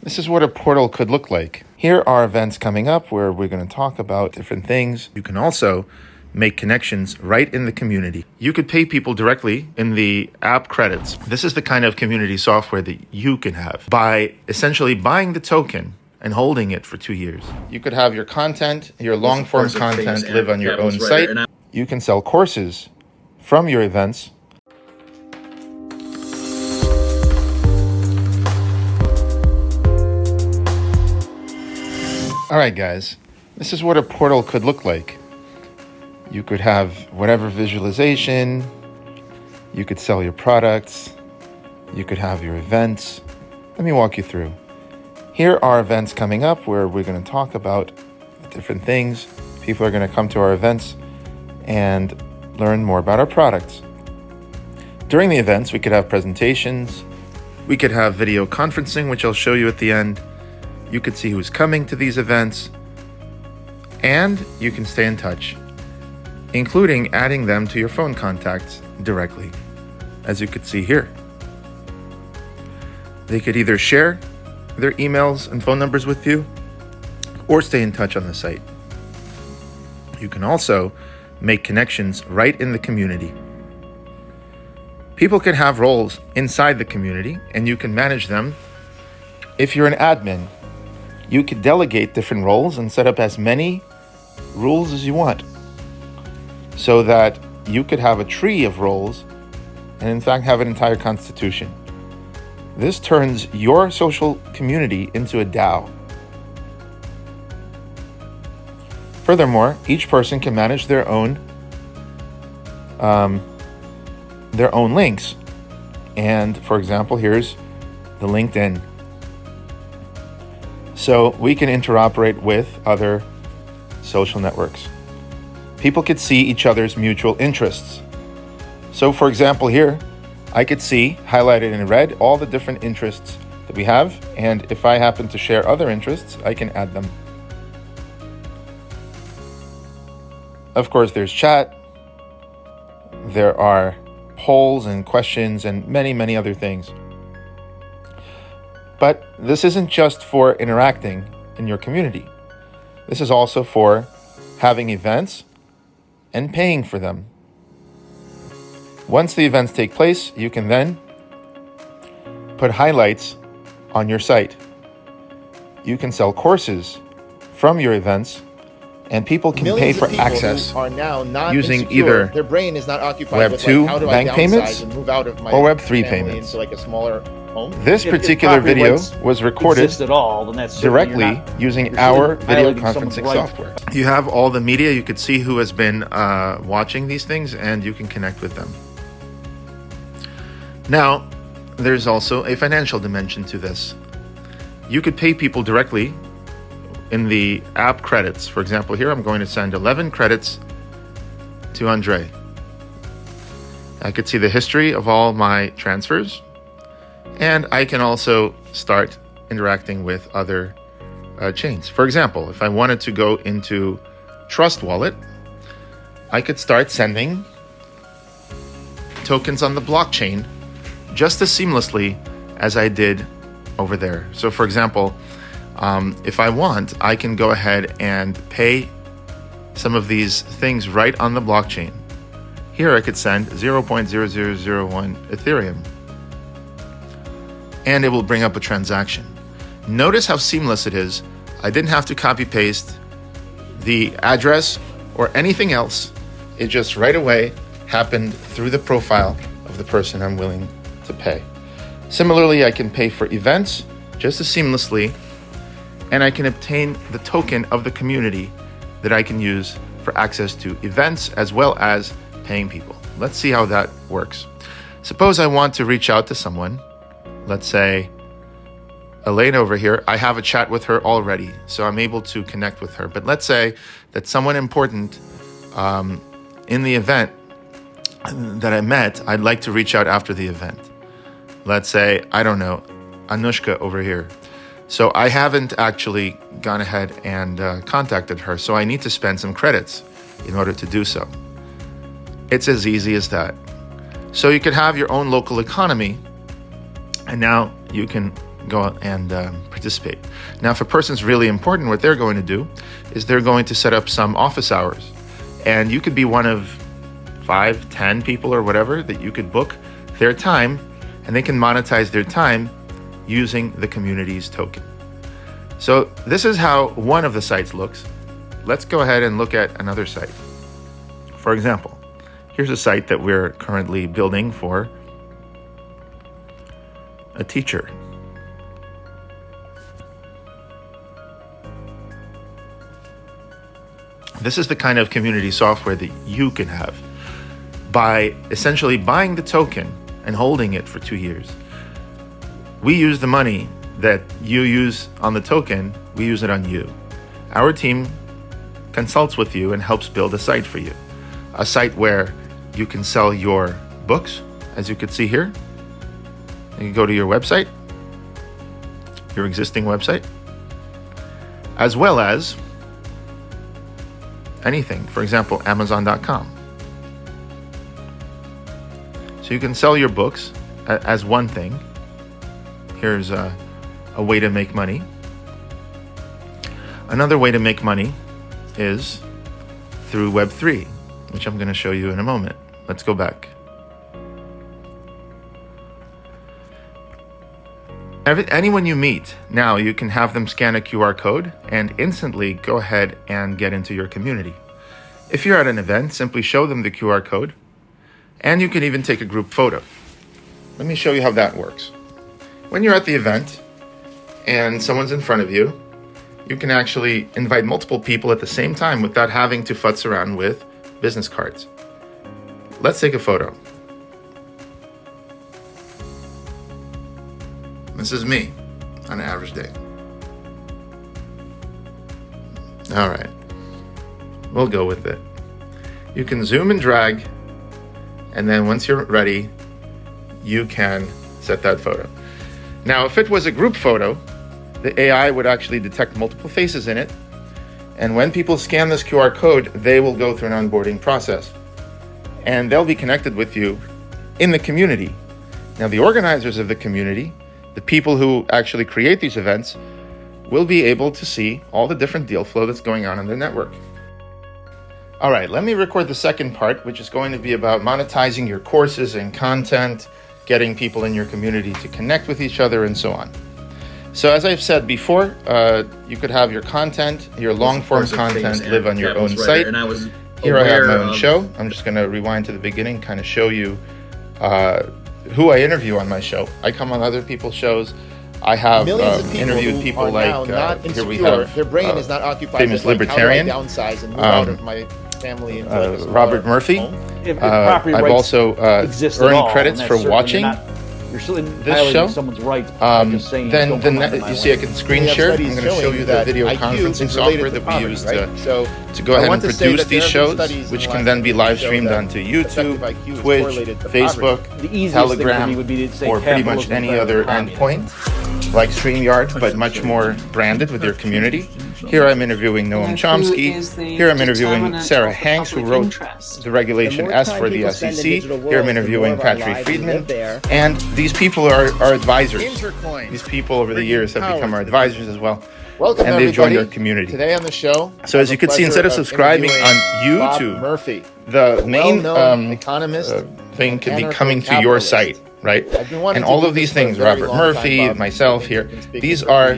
This is what a portal could look like. Here are events coming up where we're going to talk about different things. You can also make connections right in the community. You could pay people directly in the app credits. This is the kind of community software that you can have by essentially buying the token and holding it for 2 years. You could have your content, your long-form content live on your own site. You can sell courses from your events. All right, guys, this is what a portal could look like. You could have whatever visualization, you could sell your products, you could have your events. Let me walk you through. Here are events coming up where we're going to talk about different things. People are going to come to our events and learn more about our products. During the events, we could have presentations, we could have video conferencing, which I'll show you at the end. You could see who's coming to these events, and you can stay in touch, including adding them to your phone contacts directly, as you could see here. They could either share their emails and phone numbers with you or stay in touch on the site. You can also make connections right in the community. People can have roles inside the community and you can manage them. If you're an admin, you could delegate different roles and set up as many rules as you want so that you could have a tree of roles and in fact have an entire constitution. This turns your social community into a DAO. Furthermore, each person can manage their own links. And for example, here's the LinkedIn. So we can interoperate with other social networks. People could see each other's mutual interests. So for example, here, I could see highlighted in red all the different interests that we have. And if I happen to share other interests, I can add them. Of course, there's chat. There are polls and questions and many, many other things. But this isn't just for interacting in your community. This is also for having events and paying for them. Once the events take place, you can then put highlights on your site. You can sell courses from your events, and people can pay for access using either their brain is not occupied Web2 bank payments or Web3 payments. Into like a smaller home. This particular video was recorded directly using our video conferencing software. You have all the media. You could see who has been watching these things, and you can connect with them. Now, there's also a financial dimension to this. You could pay people directly in the app credits. For example, here I'm going to send 11 credits to Andre. I could see the history of all my transfers, and I can also start interacting with other chains. For example, if I wanted to go into Trust Wallet, I could start sending tokens on the blockchain just as seamlessly as I did over there. So for example, if I want, I can go ahead and pay some of these things right on the blockchain. Here I could send 0.0001 Ethereum, and it will bring up a transaction. Notice how seamless it is. I didn't have to copy paste the address or anything else. It just right away happened through the profile of the person I'm willing to pay. Similarly, I can pay for events just as seamlessly, and I can obtain the token of the community that I can use for access to events as well as paying people. Let's see how that works. Suppose I want to reach out to someone. Let's say Elaine over here, I have a chat with her already, so I'm able to connect with her. But let's say that someone important in the event that I met, I'd like to reach out after the event. Let's say, I don't know, Anushka over here. So I haven't actually gone ahead and contacted her, so I need to spend some credits in order to do so. It's as easy as that. So you could have your own local economy, and now you can go and participate. Now, if a person's really important, what they're going to do is they're going to set up some office hours. And you could be one of 5, 10 people or whatever that you could book their time, and they can monetize their time using the community's token. So this is how one of the sites looks. Let's go ahead and look at another site. For example, here's a site that we're currently building for a teacher. This is the kind of community software that you can have by essentially buying the token and holding it for 2 years. We use the money that you use on the token, we use it on you. Our team consults with you and helps build a site for you. A site where you can sell your books, as you can see here. You can go to your website, your existing website, as well as anything, for example, Amazon.com. So you can sell your books as one thing. Here's a way to make money. Another way to make money is through Web3, which I'm going to show you in a moment. Let's go back. Anyone you meet, now you can have them scan a QR code and instantly go ahead and get into your community. If you're at an event, simply show them the QR code, and you can even take a group photo. Let me show you how that works. When you're at the event and someone's in front of you, you can actually invite multiple people at the same time without having to futz around with business cards. Let's take a photo. This is me on an average day. All right, we'll go with it. You can zoom and drag, and then once you're ready, you can set that photo. Now, if it was a group photo, the AI would actually detect multiple faces in it, and when people scan this QR code, they will go through an onboarding process, and they'll be connected with you in the community. Now, the organizers of the community, the people who actually create these events, will be able to see all the different deal flow that's going on in their network. All right, let me record the second part, which is going to be about monetizing your courses and content, getting people in your community to connect with each other, and so on. So as I've said before, you could have your content, your long-form content live on your own site. And here I have my own show. I'm just going to rewind to the beginning, kind of show you who I interview on my show. I come on other people's shows. I have interviewed people like here we have their brain is not occupied famous with, libertarian, downsize and move out of my family and Robert Murphy. I've also earned credits for watching this show. Someone's rights then you see I can screen share. I'm going to show you the video conferencing software that we use to go ahead and produce these shows, which can then be live streamed onto YouTube, Twitch, Facebook, Telegram, or pretty much any other endpoint like StreamYard, but much more branded with your community. Here I'm interviewing Noam Chomsky. Here I'm interviewing Sarah Hanks, who wrote the Regulation S for the SEC. Here I'm interviewing Patrick Friedman. And these people are advisors. These people over the years have become our advisors as well. Welcome, and they've joined our community. Today on the show, so as you can see, instead of subscribing on YouTube, Murphy, the main economist thing can be coming to your site, right? And all of these things, Robert Murphy, myself here, these are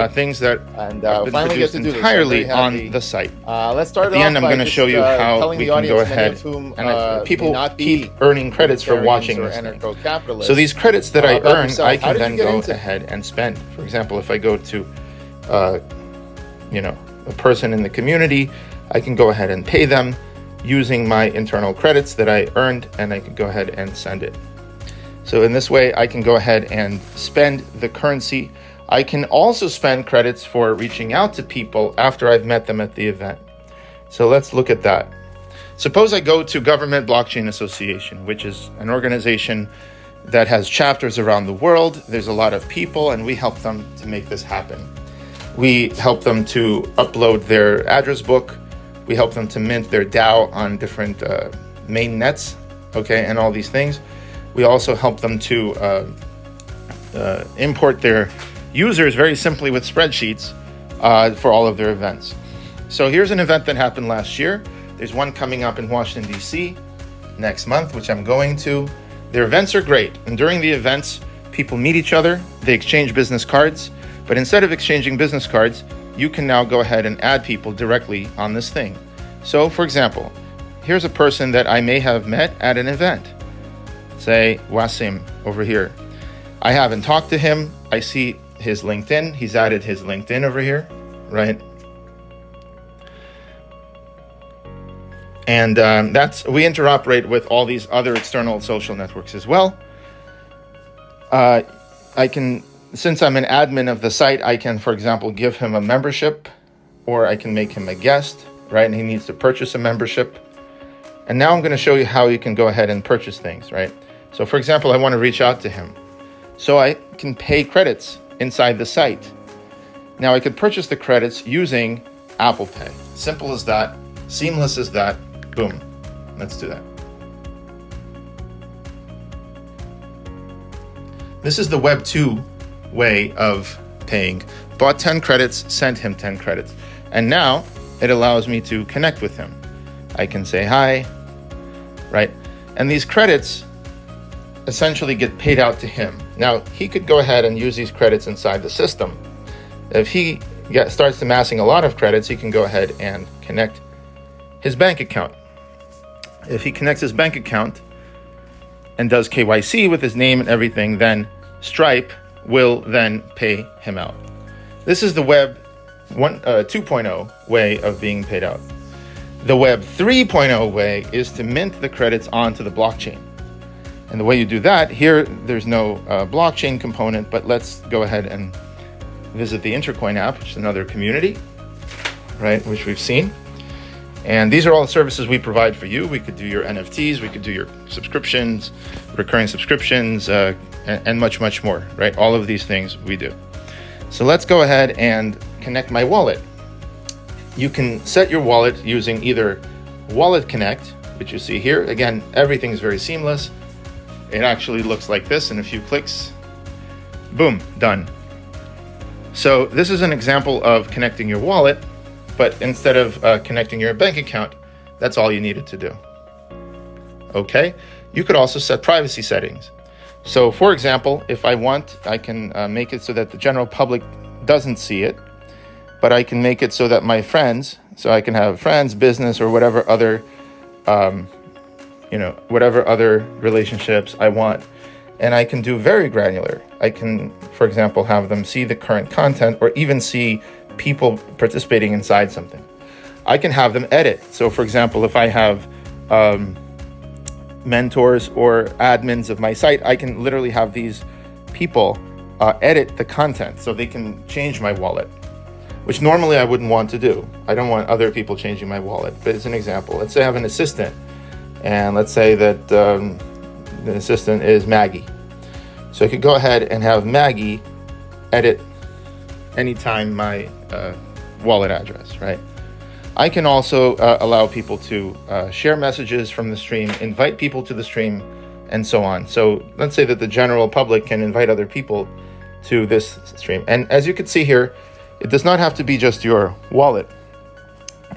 things that have been produced entirely on the site. Let's start At the end, I'm going to show you how we can go ahead and people keep earning credits for watching this thing. So these credits that I earn, I can then go ahead and spend. For example, if I go to a person in the community, I can go ahead and pay them using my internal credits that I earned, and I can go ahead and send it. So in this way, I can go ahead and spend the currency. I can also spend credits for reaching out to people after I've met them at the event. So let's look at that. Suppose I go to Government Blockchain Association, which is an organization that has chapters around the world. There's a lot of people, and we help them to make this happen. We help them to upload their address book. We help them to mint their DAO on different main nets, and all these things. We also help them to import their users very simply with spreadsheets for all of their events. So here's an event that happened last year. There's one coming up in Washington, D.C. next month, which I'm going to. Their events are great. And during the events, people meet each other, they exchange business cards. But instead of exchanging business cards, you can now go ahead and add people directly on this thing. So for example, here's a person that I may have met at an event. Say Wasim over here. I haven't talked to him. I see his LinkedIn. He's added his LinkedIn over here, right? And we interoperate with all these other external social networks as well. Since I'm an admin of the site, I can, for example, give him a membership, or I can make him a guest, right? And he needs to purchase a membership. And now I'm going to show you how you can go ahead and purchase things, right? So for example, I want to reach out to him. So I can pay credits inside the site. Now I could purchase the credits using Apple Pay. Simple as that, seamless as that. Boom. Let's do that. This is the Web 2 way of paying. Bought 10 credits, sent him 10 credits. And now it allows me to connect with him. I can say hi, right? And these credits essentially get paid out to him. Now, he could go ahead and use these credits inside the system. If he starts amassing a lot of credits, he can go ahead and connect his bank account. If he connects his bank account and does KYC with his name and everything, then Stripe will then pay him out. This is the Web 2.0 way of being paid out. The Web 3.0 way is to mint the credits onto the blockchain. And the way you do that, here there's no blockchain component, but let's go ahead and visit the Intercoin app, which is another community, right, which we've seen. And these are all the services we provide for you. We could do your NFTs, we could do your subscriptions, recurring subscriptions, and much, much more, right? All of these things we do. So let's go ahead and connect my wallet. You can set your wallet using either Wallet Connect, which you see here. Again, everything is very seamless. It actually looks like this in a few clicks. Boom, done. So this is an example of connecting your wallet, but instead of connecting your bank account, that's all you needed to do. Okay, you could also set privacy settings. So for example, if I want, I can make it so that the general public doesn't see it, but I can make it so that my friends, so I can have friends, business, or whatever other, whatever other relationships I want. And I can do very granular. I can, for example, have them see the current content or even see people participating inside something. I can have them edit. So for example, if I have mentors or admins of my site, I can literally have these people edit the content so they can change my wallet, which normally I wouldn't want to do. I don't want other people changing my wallet, but it's an example. Let's say I have an assistant, and let's say that the assistant is Maggie. So I could go ahead and have Maggie edit anytime my wallet address, right? I can also allow people to share messages from the stream, invite people to the stream, and so on. So let's say that the general public can invite other people to this stream. And as you can see here, it does not have to be just your wallet.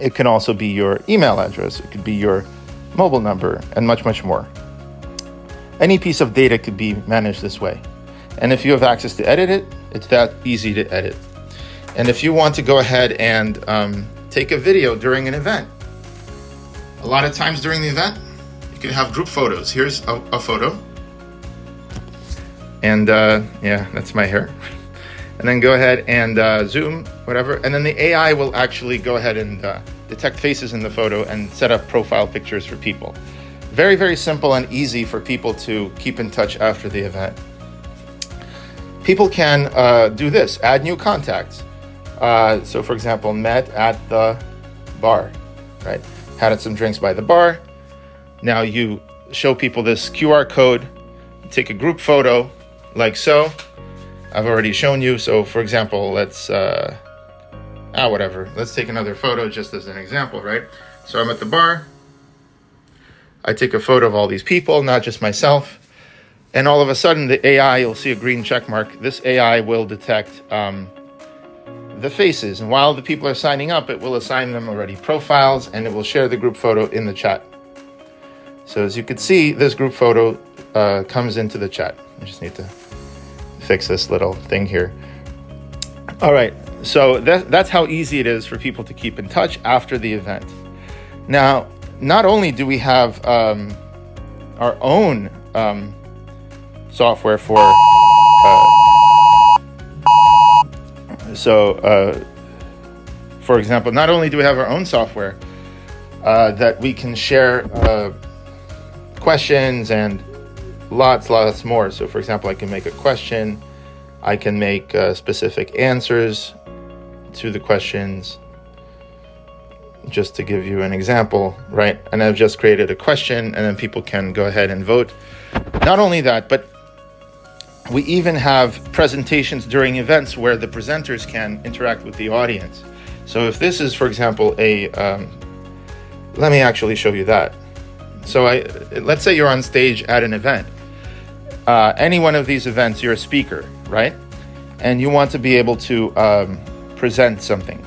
It can also be your email address. It could be your mobile number and much, much more. Any piece of data could be managed this way. And if you have access to edit it, it's that easy to edit. And if you want to go ahead and take a video during an event, a lot of times during the event, you can have group photos. Here's a photo. And yeah, that's my hair. And then go ahead and zoom, whatever. And then the AI will actually go ahead and detect faces in the photo and set up profile pictures for people. Very, very simple and easy for people to keep in touch after the event. People can do this, add new contacts. So for example, met at the bar, right? Had some drinks by the bar. Now you show people this QR code, take a group photo like so. I've already shown you. So for example, let's, whatever. Let's take another photo just as an example, right? So I'm at the bar. I take a photo of all these people, not just myself. And all of a sudden, the AI, you'll see a green check mark. This AI will detect the faces. And while the people are signing up, it will assign them already profiles, and it will share the group photo in the chat. So as you can see, this group photo comes into the chat. I just need to fix this little thing here. All right, so that's how easy it is for people to keep in touch after the event. Now, not only do we have our own software for for example, not only do we have our own software that we can share questions and lots more. So for example, I can make a question, I can make specific answers to the questions, just to give you an example, right? And I've just created a question, and then people can go ahead and vote. Not only that, but we even have presentations during events where the presenters can interact with the audience. So if this is, for example, let me actually show you that. So let's say you're on stage at an event. Any one of these events, you're a speaker, right? And you want to be able to present something.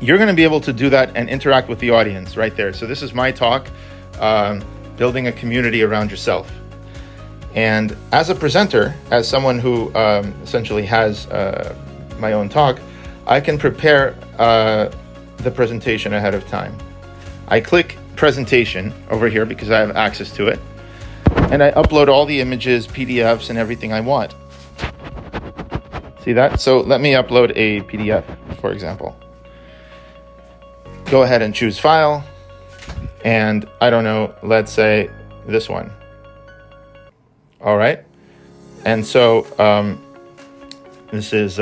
You're going to be able to do that and interact with the audience right there. So this is my talk, building a community around yourself. And as a presenter, as someone who essentially has my own talk, I can prepare the presentation ahead of time. I click presentation over here because I have access to it, and I upload all the images, PDFs, and everything I want. See that? So let me upload a PDF, for example. Go ahead and choose file, and I don't know, let's say this one. All right. And so this is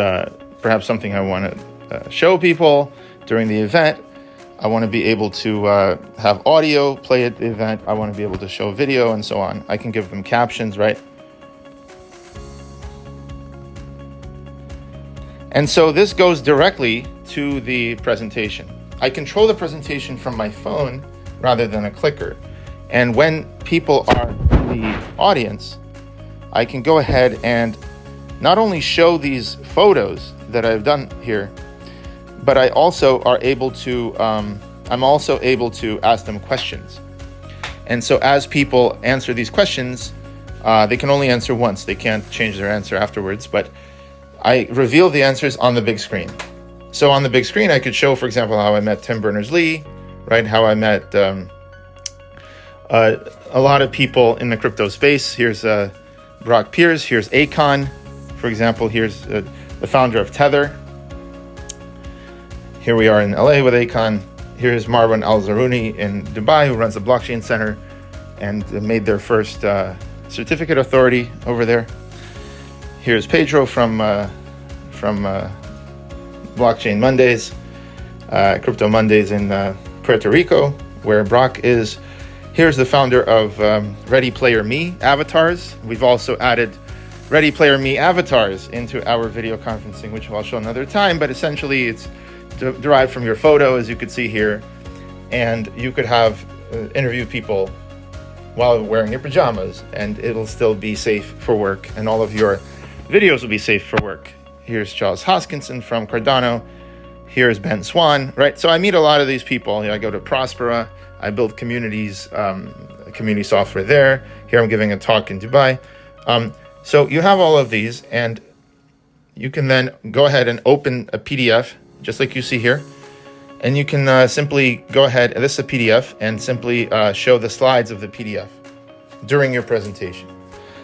perhaps something I want to show people during the event. I want to be able to have audio play at the event. I want to be able to show video and so on. I can give them captions, right? And so this goes directly to the presentation. I control the presentation from my phone rather than a clicker. And when people are in the audience, I can go ahead and not only show these photos that I've done here, but I also are able to, I'm also able to ask them questions. And so as people answer these questions, they can only answer once. They can't change their answer afterwards, but I reveal the answers on the big screen. So on the big screen, I could show, for example, how I met Tim Berners-Lee, right? How I met a lot of people in the crypto space. Here's Brock Pierce, here's Akon, for example, here's the founder of Tether. Here we are in LA with Akon. Here's Marwan Al-Zaruni in Dubai, who runs the blockchain center and made their first certificate authority over there. Here's Pedro from Blockchain Mondays, Crypto Mondays in Puerto Rico, where Brock is. Here's the founder of Ready Player Me avatars. We've also added Ready Player Me avatars into our video conferencing, which I'll show another time, but essentially it's derived from your photo, as you could see here, and you could have interview people while wearing your pajamas, and it'll still be safe for work, and all of your videos will be safe for work. Here's Charles Hoskinson from Cardano. Here's Ben Swan, right? So I meet a lot of these people. I go to Prospera. I build communities, community software there. Here I'm giving a talk in Dubai. So you have all of these, and you can then go ahead and open a PDF, just like you see here. And you can simply go ahead, this is a PDF, and simply show the slides of the PDF during your presentation.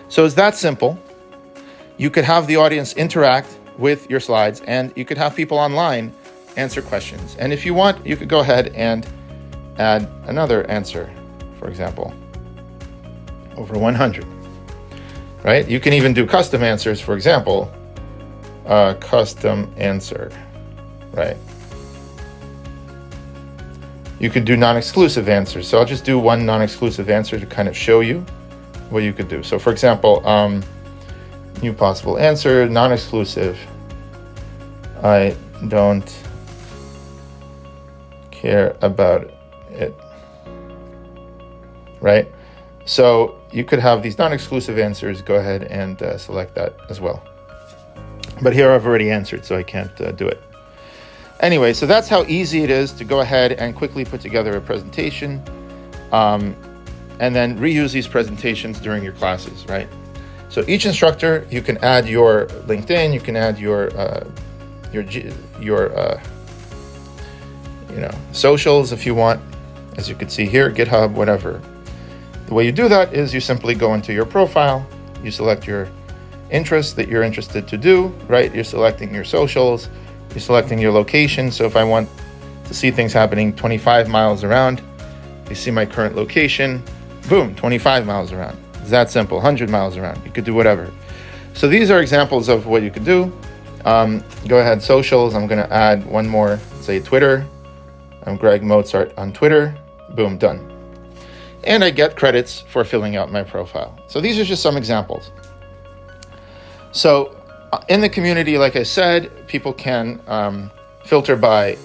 So it's that simple. You could have the audience interact with your slides, and you could have people online answer questions. And if you want, you could go ahead and add another answer, for example, over 100, right? You can even do custom answers, for example, custom answer, right? You could do non-exclusive answers. So I'll just do one non-exclusive answer to kind of show you what you could do. So for example, new possible answer, non-exclusive. I don't care about it, right? So you could have these non-exclusive answers. Go ahead and select that as well. But here I've already answered, so I can't do it. Anyway, so that's how easy it is to go ahead and quickly put together a presentation, and then reuse these presentations during your classes, right? So each instructor, you can add your LinkedIn, you can add your socials if you want, as you can see here, GitHub, whatever. The way you do that is you simply go into your profile, you select your interests that you're interested to do, right? You're selecting your socials, you're selecting your location. So if I want to see things happening 25 miles around, you see my current location, boom, 25 miles around. It's that simple, 100 miles around. You could do whatever. So these are examples of what you could do. Go ahead, socials. I'm going to add one more, say Twitter. I'm Greg Mozart on Twitter. Boom, done. And I get credits for filling out my profile. So these are just some examples. So in the community, like I said, people can filter by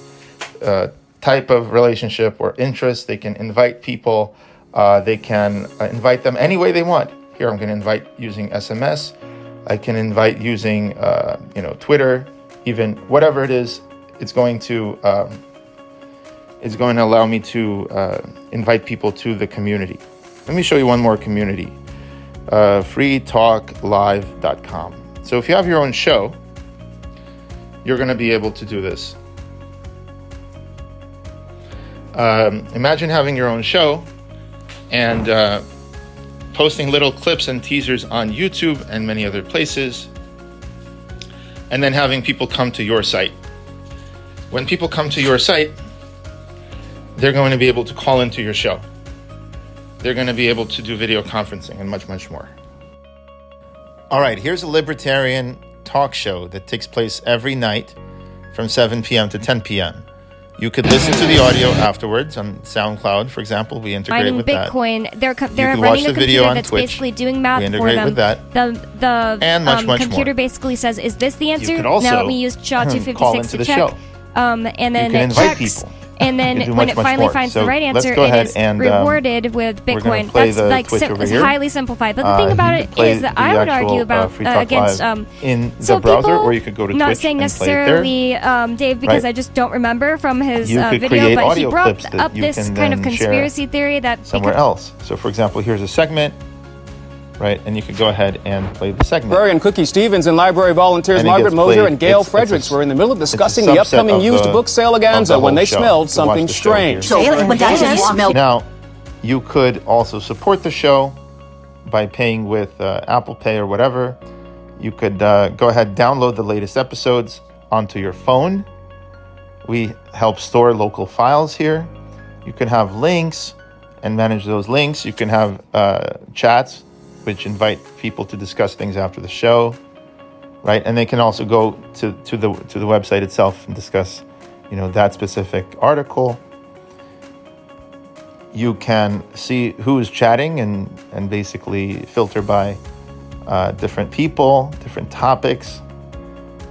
type of relationship or interest. They can invite people. They can invite them any way they want. Here, I'm going to invite using SMS. I can invite using, Twitter, even whatever it is. It's going to allow me to invite people to the community. Let me show you one more community, freetalklive.com. So if you have your own show, you're going to be able to do this. Imagine having your own show and posting little clips and teasers on YouTube and many other places, and then having people come to your site. When people come to your site, they're going to be able to call into your show. They're going to be able to do video conferencing and much, much more. All right, here's a libertarian talk show that takes place every night from 7 p.m. to 10 p.m. You could listen to the audio afterwards on SoundCloud, for example. We integrate with Bitcoin. that. They're running a computer that's Twitch. basically doing math we for integrate them. With that. The and much computer more. Basically says, "Is this the answer?" You could also now let me use SHA-256 call into the check. show. And then you can it invite checks. people. And then when it finally finds the right answer, it is rewarded with Bitcoin. That's like highly simplified. But the thing about it is that I would argue about against in the browser, or you could go to not Twitch saying and necessarily Dave, because I just don't remember from his video, but he brought up this kind of conspiracy theory that somewhere else. So, for example, here's a segment. Right, and you could go ahead and play the segment. Librarian Cookie Stevens and library volunteers Margaret Moser and Gail Fredericks were in the middle of discussing the upcoming used book sale Aganza when they smelled something strange. Now, you could also support the show by paying with Apple Pay or whatever. You could go ahead and download the latest episodes onto your phone. We help store local files here. You can have links and manage those links. You can have chats which invite people to discuss things after the show, right? And they can also go to the website itself and discuss, that specific article. You can see who is chatting and basically filter by different people, different topics.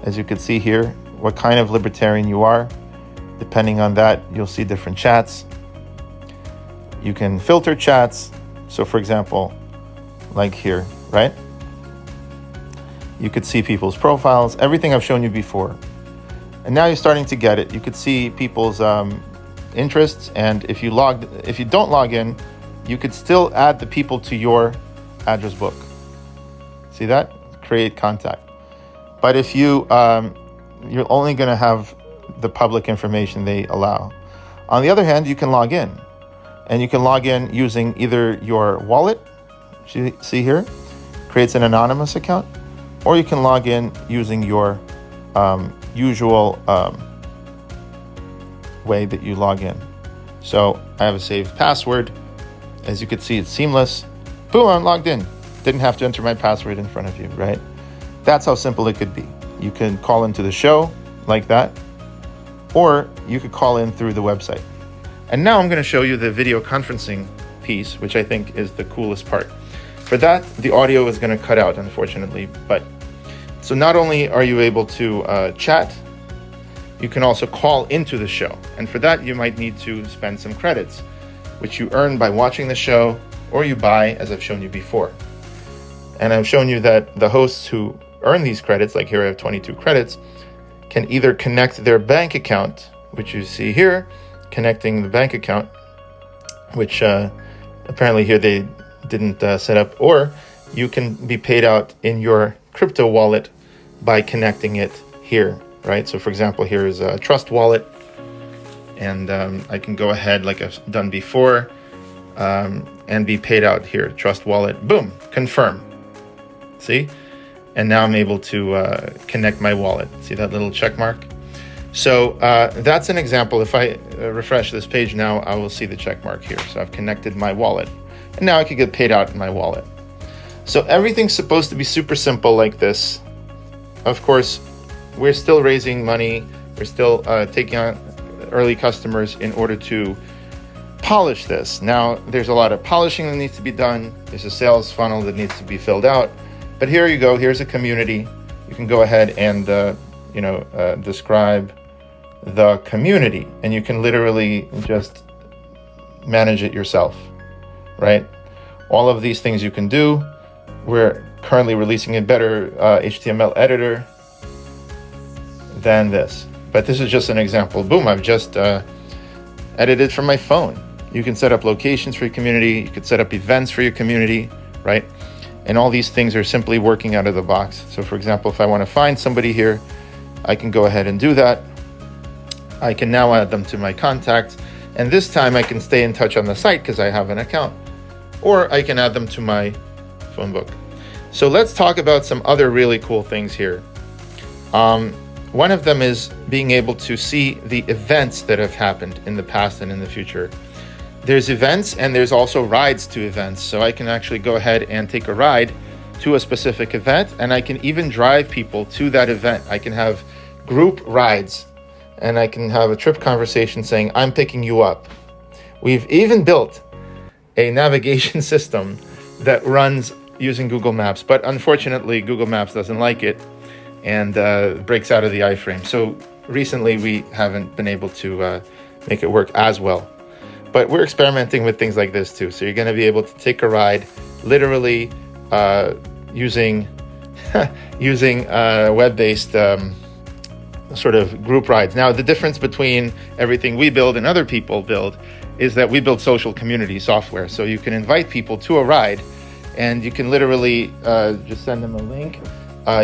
As you can see here, what kind of libertarian you are. Depending on that, you'll see different chats. You can filter chats. So for example, like here, right? You could see people's profiles, everything I've shown you before. And now you're starting to get it. You could see people's interests, and if you don't log in, you could still add the people to your address book. See that? Create contact. But if you're only going to have the public information they allow. On the other hand, you can log in, and you can log in using either your wallet. See here, creates an anonymous account, or you can log in using your usual way that you log in. So I have a saved password. As you can see, it's seamless. Boom, I'm logged in. Didn't have to enter my password in front of you, right? That's how simple it could be. You can call into the show like that, or you could call in through the website. And now I'm going to show you the video conferencing piece, which I think is the coolest part. For that, the audio is going to cut out, unfortunately. But so not only are you able to chat, you can also call into the show. And for that, you might need to spend some credits, which you earn by watching the show or you buy, as I've shown you before. And I've shown you that the hosts who earn these credits, like here I have 22 credits, can either connect their bank account, which you see here, connecting the bank account, which apparently here they didn't set up, or you can be paid out in your crypto wallet by connecting it here, right? So for example, here is a Trust wallet, and I can go ahead like I've done before and be paid out here, Trust wallet, boom, confirm. See? And now I'm able to connect my wallet. See that little check mark? So that's an example. If I refresh this page now, I will see the check mark here. So I've connected my wallet, and now I can get paid out in my wallet. So everything's supposed to be super simple like this. Of course, we're still raising money. We're still taking on early customers in order to polish this. Now, there's a lot of polishing that needs to be done. There's a sales funnel that needs to be filled out. But here you go. Here's a community. You can go ahead and describe the community, and you can literally just manage it yourself, right? All of these things you can do. We're currently releasing a better HTML editor than this, but this is just an example. Boom, I've just edited from my phone. You can set up locations for your community. You could set up events for your community, right? And all these things are simply working out of the box. So for example, if I want to find somebody here, I can go ahead and do that. I can now add them to my contacts, and this time I can stay in touch on the site because I have an account, or I can add them to my phone book. So let's talk about some other really cool things here. One of them is being able to see the events that have happened in the past and in the future. There's events and there's also rides to events. So I can actually go ahead and take a ride to a specific event, and I can even drive people to that event. I can have group rides, and I can have a trip conversation saying, I'm picking you up. We've even built a navigation system that runs using Google Maps, but unfortunately Google Maps doesn't like it and breaks out of the iframe. So recently we haven't been able to make it work as well. But we're experimenting with things like this too. So you're gonna be able to take a ride literally using web-based sort of group rides. Now, the difference between everything we build and other people build is that we build social community software. So you can invite people to a ride, and you can literally just send them a link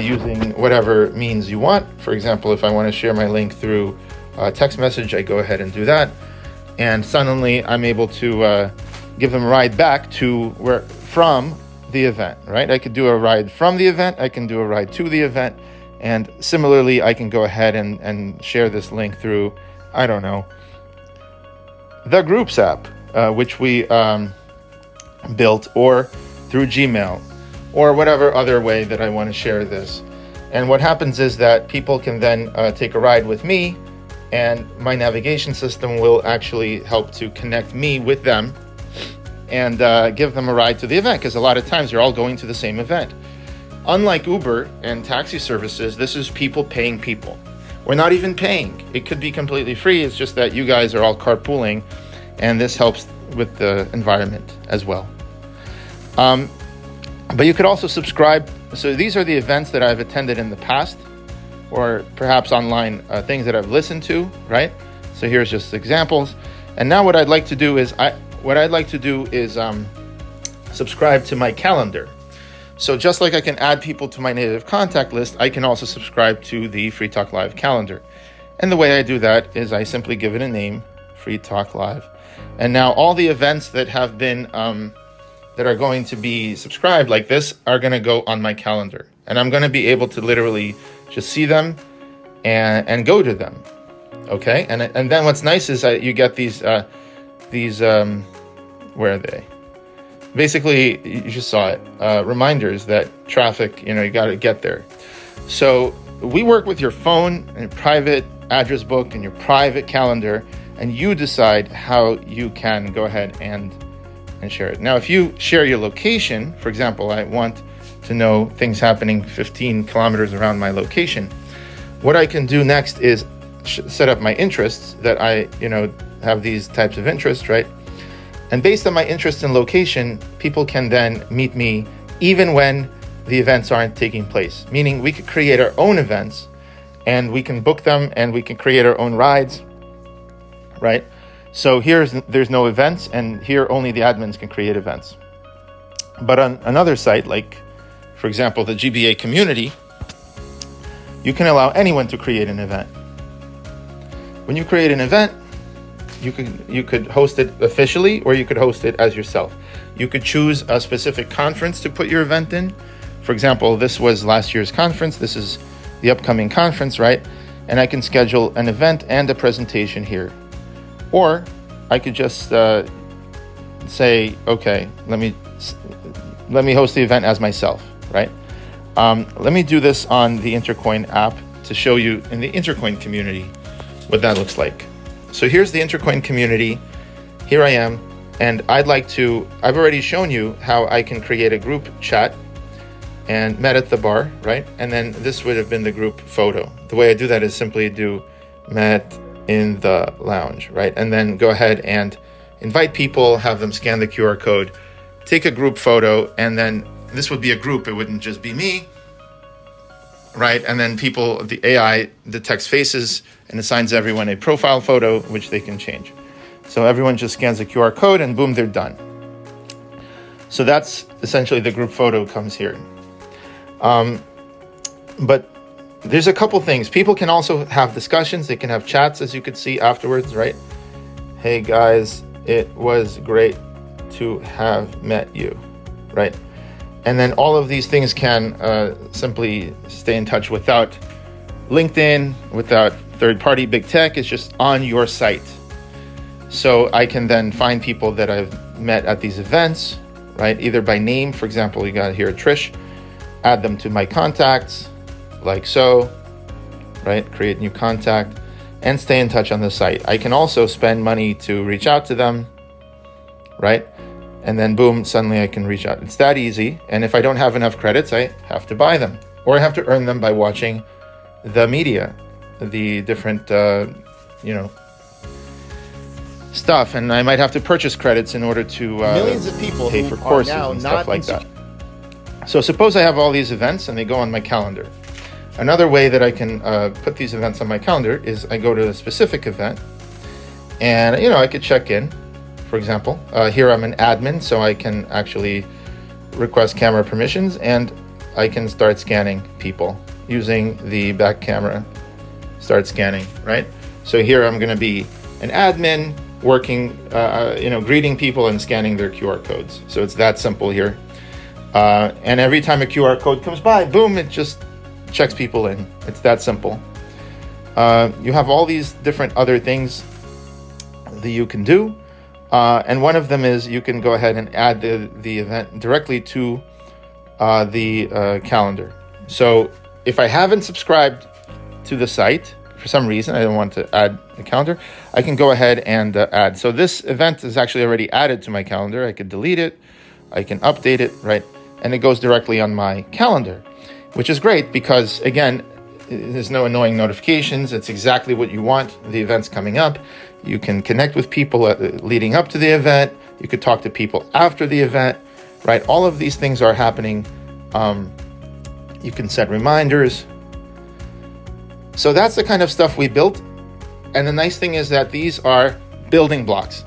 using whatever means you want. For example, if I want to share my link through text message, I go ahead and do that. And suddenly I'm able to give them a ride back to from the event, right? I could do a ride from the event. I can do a ride to the event. And similarly, I can go ahead and share this link through, I don't know, the Groups app, which we built, or through Gmail, or whatever other way that I want to share this. And what happens is that people can then take a ride with me, and my navigation system will actually help to connect me with them and give them a ride to the event, because a lot of times you're all going to the same event. Unlike Uber and taxi services, this is people paying people. We're not even paying. It could be completely free. It's just that you guys are all carpooling, and this helps with the environment as well. But you could also subscribe. So these are the events that I've attended in the past, or perhaps online things that I've listened to, right? So here's just examples. And now what I'd like to do is subscribe to my calendar. So just like I can add people to my native contact list, I can also subscribe to the Free Talk Live calendar. And the way I do that is I simply give it a name, Free Talk Live. And now all the events that have been, that are going to be subscribed like this are going to go on my calendar. And I'm going to be able to literally just see them and go to them. Okay? And then what's nice is you get these where are they? Basically, you just saw it, reminders that traffic, you got to get there. So we work with your phone and your private address book and your private calendar, and you decide how you can go ahead and share it. Now, if you share your location, for example, I want to know things happening 15 kilometers around my location. What I can do next is set up my interests that I, have these types of interests, right? And based on my interest in location, people can then meet me even when the events aren't taking place. Meaning we could create our own events and we can book them and we can create our own rides, right? So there's no events, and here only the admins can create events. But on another site, like for example, the GBA community, you can allow anyone to create an event. When you create an event, you could host it officially, or you could host it as yourself. You could choose a specific conference to put your event in. For example, this was last year's conference. This is the upcoming conference, right? And I can schedule an event and a presentation here. Or I could just say, okay, let me host the event as myself, right? Let me do this on the Intercoin app to show you in the Intercoin community what that looks like. So here's the Intercoin community. Here I am, and I've already shown you how I can create a group chat and met at the bar, right? And then this would have been the group photo. The way I do that is simply do met in the lounge, right? And then go ahead and invite people, have them scan the QR code, take a group photo, and then this would be a group. It wouldn't just be me, right? And then the AI detects faces and assigns everyone a profile photo, which they can change. So everyone just scans the QR code and boom, they're done. So that's essentially the group photo comes here. But there's a couple things. People can also have discussions. They can have chats, as you could see afterwards, right? Hey guys, it was great to have met you, right? And then all of these things can simply stay in touch without LinkedIn, without third-party big tech. It's just on your site. So I can then find people that I've met at these events, right? Either by name, for example, you got here Trish, add them to my contacts, like so, right? Create new contact and stay in touch on the site. I can also spend money to reach out to them, right? And then boom, suddenly I can reach out. It's that easy. And if I don't have enough credits, I have to buy them, or I have to earn them by watching the media, the different, stuff. And I might have to purchase credits in order to millions of people pay for courses and stuff like that. So suppose I have all these events and they go on my calendar. Another way that I can put these events on my calendar is I go to a specific event and, I could check in. For example, here I'm an admin, so I can actually request camera permissions and I can start scanning people using the back camera, start scanning, right? So here I'm going to be an admin working, greeting people and scanning their QR codes. So it's that simple here. And every time a QR code comes by, boom, it just checks people in. It's that simple. You have all these different other things that you can do. And one of them is you can go ahead and add the event directly to the calendar. So if I haven't subscribed to the site, for some reason, I don't want to add a calendar, I can go ahead and add. So this event is actually already added to my calendar. I could delete it. I can update it, right? And it goes directly on my calendar, which is great because, again, there's no annoying notifications. It's exactly what you want. The event's coming up. You can connect with people leading up to the event. You could talk to people after the event, right? All of these things are happening. You can set reminders. So that's the kind of stuff we built. And the nice thing is that these are building blocks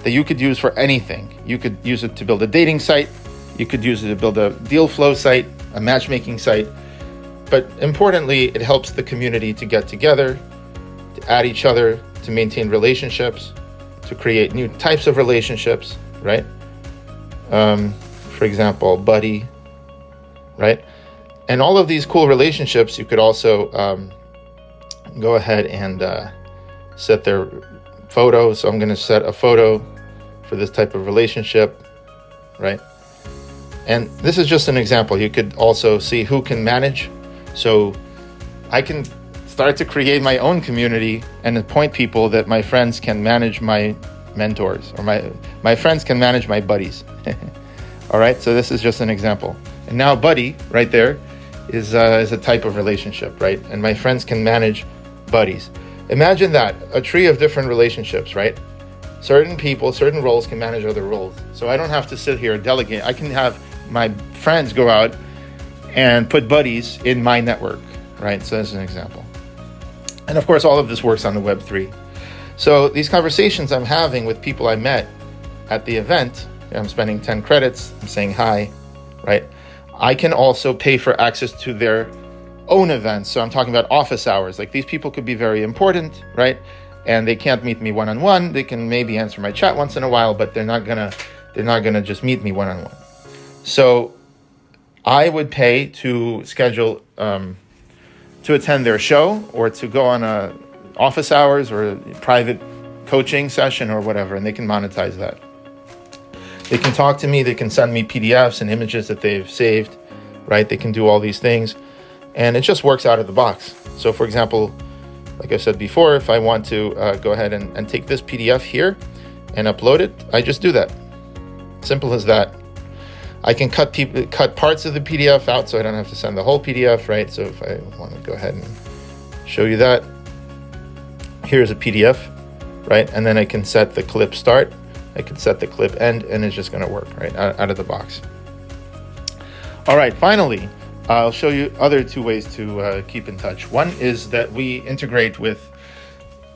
that you could use for anything. You could use it to build a dating site. You could use it to build a deal flow site, a matchmaking site. But importantly, it helps the community to get together, to add each other, to maintain relationships, to create new types of relationships, right? For example, buddy, right? And all of these cool relationships, you could also go ahead and set their photo. So I'm going to set a photo for this type of relationship, right? And this is just an example. You could also see who can manage. So I can start to create my own community and appoint people that my friends can manage my mentors, or my friends can manage my buddies. All right, so this is just an example. And now buddy right there is a type of relationship, right? And my friends can manage buddies. Imagine that, a tree of different relationships, right? certain people, certain roles can manage other roles. So I don't have to sit here and delegate. I can have my friends go out and put buddies in my network, right? So that's an example. And of course, all of this works on the Web3. So these conversations I'm having with people I met at the event, I'm spending 10 credits, I'm saying hi, right? I can also pay for access to their own events. So I'm talking about office hours. Like, these people could be very important, right? And they can't meet me one-on-one. They can maybe answer my chat once in a while, but they're not gonna just meet me one-on-one. So I would pay to schedule to attend their show, or to go on a office hours or a private coaching session or whatever, and they can monetize that. They can talk to me, they can send me PDFs and images that they've saved, right? They can do all these things, and it just works out of the box. So for example, like I said before, if I want to go ahead and take this PDF here and upload it, I just do that. Simple as that. I can cut parts of the PDF out, so I don't have to send the whole PDF, right? So if I want to go ahead and show you that, here's a PDF, right? And then I can set the clip start, I can set the clip end, and it's just going to work, right, out of the box. All right, finally, I'll show you other two ways to keep in touch. One is that we integrate with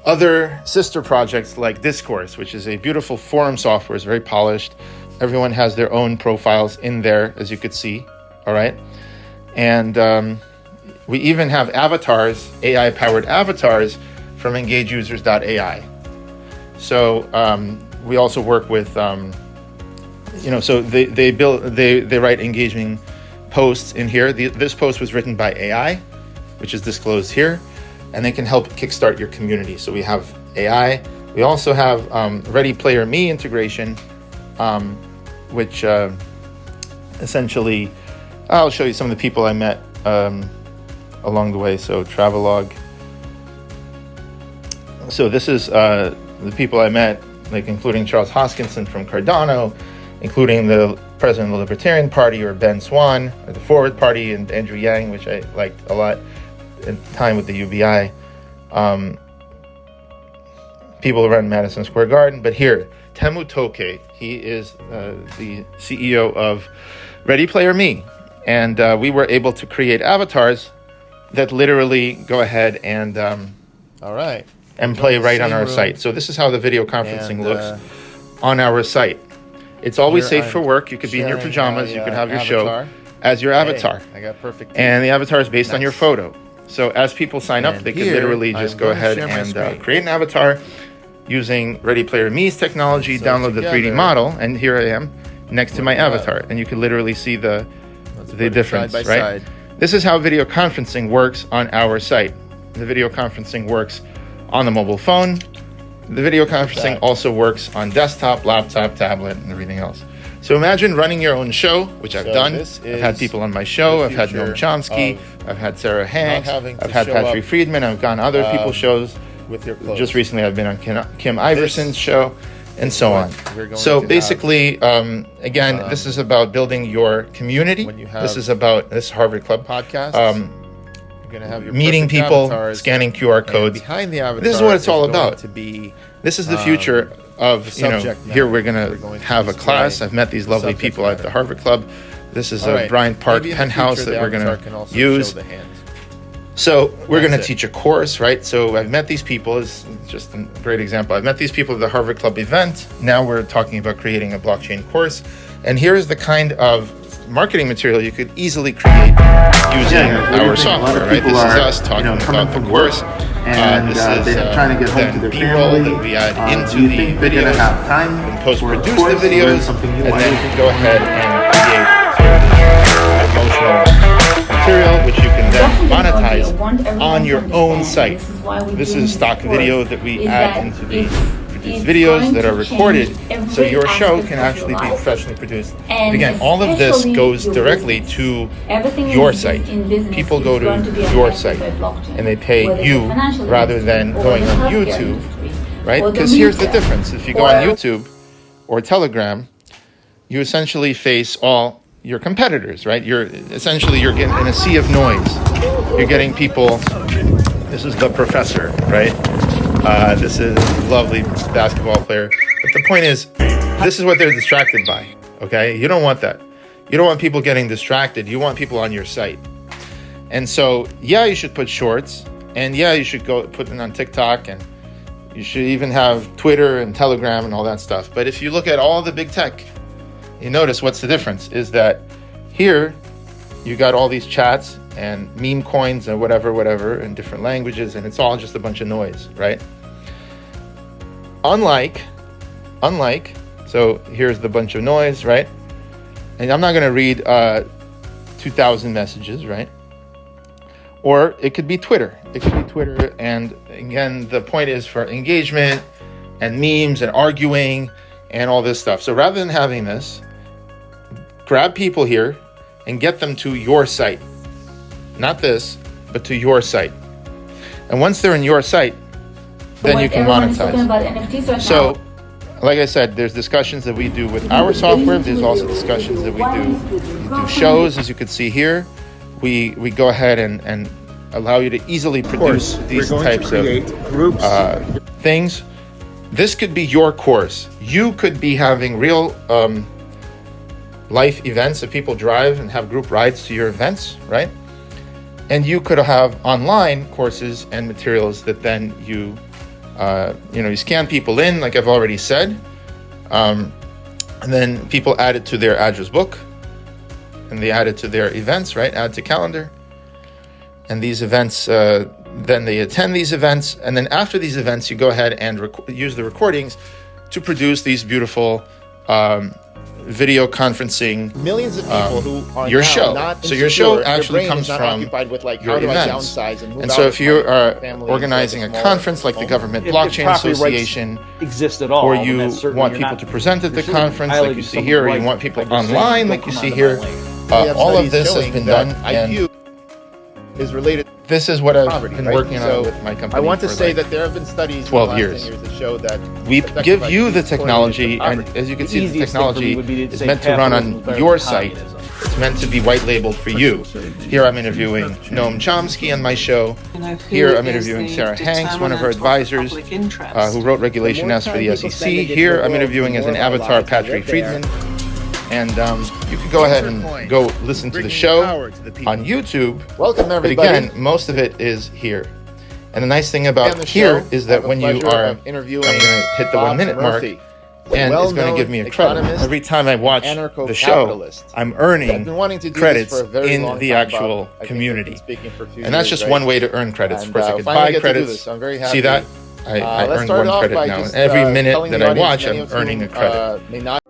other sister projects like Discourse, which is a beautiful forum software. It's very polished. Everyone has their own profiles in there, as you could see, all right? And we even have avatars, AI-powered avatars from engageusers.ai. So we also work with, so they write engaging posts in here. This post was written by AI, which is disclosed here, and they can help kickstart your community. So we have AI. We also have Ready Player Me integration, which essentially, I'll show you some of the people I met along the way. So Travelog. So this is the people I met, like including Charles Hoskinson from Cardano, including the president of the Libertarian Party, or Ben Swan, or the Forward Party, and Andrew Yang, which I liked a lot in time with the UBI. People around Madison Square Garden. But here, Temu Toke, he is the CEO of Ready Player Me. And we were able to create avatars that literally go ahead and all right, and play right on our site. So this is how the video conferencing looks on our site. It's always safe for work. You could be in your pajamas. You could have your show as your avatar. I got perfect. And the avatar is based on your photo. So as people sign up, they could literally just go ahead and create an avatar using Ready Player Me's technology, download the 3D model, and here I am next to my avatar. And you can literally see the difference, right? This is how video conferencing works on our site. The video conferencing works on the mobile phone. The video conferencing also works on desktop, laptop, tablet, and everything else. So imagine running your own show, which I've done. I've had people on my show. I've had Noam Chomsky. I've had Sarah Hanks. I've had Patrick Friedman. I've gone on other people's shows. With your clothes. Just recently, I've been on Kim Iverson's show, and so on. So basically, again, this is about building your community. This is Harvard Club podcast. You're gonna have your meeting people, scanning QR codes. Behind the avatar, this is what it's all about. This is the future of, here we're going to have a class. I've met these lovely people at the Harvard Club. This is a Bryant Park penthouse that we're going to use. So we're going to teach a course, right? So I've met these people. It's just a great example. I've met these people at the Harvard Club event. Now we're talking about creating a blockchain course. And here's the kind of marketing material you could easily create using our software, right? This is us talking about the course. And they're trying to get home to their family. That we add into the videos, and post-produce the videos, and then go ahead and create emotional material, which you can then monetize on your own site. This is stock video that we add into these videos that are recorded, so your show can actually be professionally produced. And again, all of this goes directly to your site. People go to your site and they pay you rather than going on YouTube, right? Because here's the difference. If you go on YouTube or Telegram, you essentially face all your competitors, right? You're getting in a sea of noise. You're getting people. This is the professor, right? This is a lovely basketball player. the point is, this is what they're distracted by, okay? You don't want that. You don't want people getting distracted. You want people on your site. And so, yeah, you should put shorts, and yeah, you should go put it on TikTok, and you should even have Twitter and Telegram and all that stuff. But if you look at all the big tech, you notice what's the difference is that here you got all these chats and meme coins and whatever in different languages, and it's all just a bunch of noise, right? Unlike, so here's the bunch of noise, right? And I'm not going to read 2,000 messages, right? Or it could be Twitter. It could be Twitter, and again, the point is for engagement and memes and arguing and all this stuff. So rather than having this, grab people here and get them to your site. Not this, but to your site. And once they're in your site, then you can monetize. So, like I said, there's discussions that we do with our software. There's also discussions that we do shows, as you can see here. We go ahead and allow you to easily produce these types of things. This could be your course. You could be having real life events that people drive and have group rides to your events, right? And you could have online courses and materials that then you scan people in, like I've already said, and then people add it to their address book, and they add it to their events, right? Add to calendar. And these events, then they attend these events. And then after these events, you go ahead and use the recordings to produce these beautiful video conferencing. Millions of people who are your show. Not so your show actually comes from with like, your how do events. I downsize and move and so if you are organizing a smaller conference like the Government Blockchain Association, exist at all, or you want people to present at the conference like you see here, or you want people online like you see here, all of this has been done, and is related. This is what I've been working on with my company. I want to say that there have been studies 12 years that show that we give you the technology, and as you can see, the technology is meant to run on your site. It's meant to be white labeled for you. Here I'm interviewing Noam Chomsky on my show. Here I'm interviewing Sarah Hanks, one of her advisors, who wrote Regulation S for the SEC. Here I'm interviewing as an avatar Patrick Friedman. And you can go ahead and go listen to the show on YouTube. Welcome, everybody. But again, most of it is here. And the nice thing about here is that when you are interviewing, I'm going to hit the 1 minute mark, and it's going to give me a credit. Every time I watch the show, I'm earning credits in the actual community. And that's just one way to earn credits. Of course, I could buy credits. See that? I earned 1 credit now. And every minute that I watch, I'm earning a credit.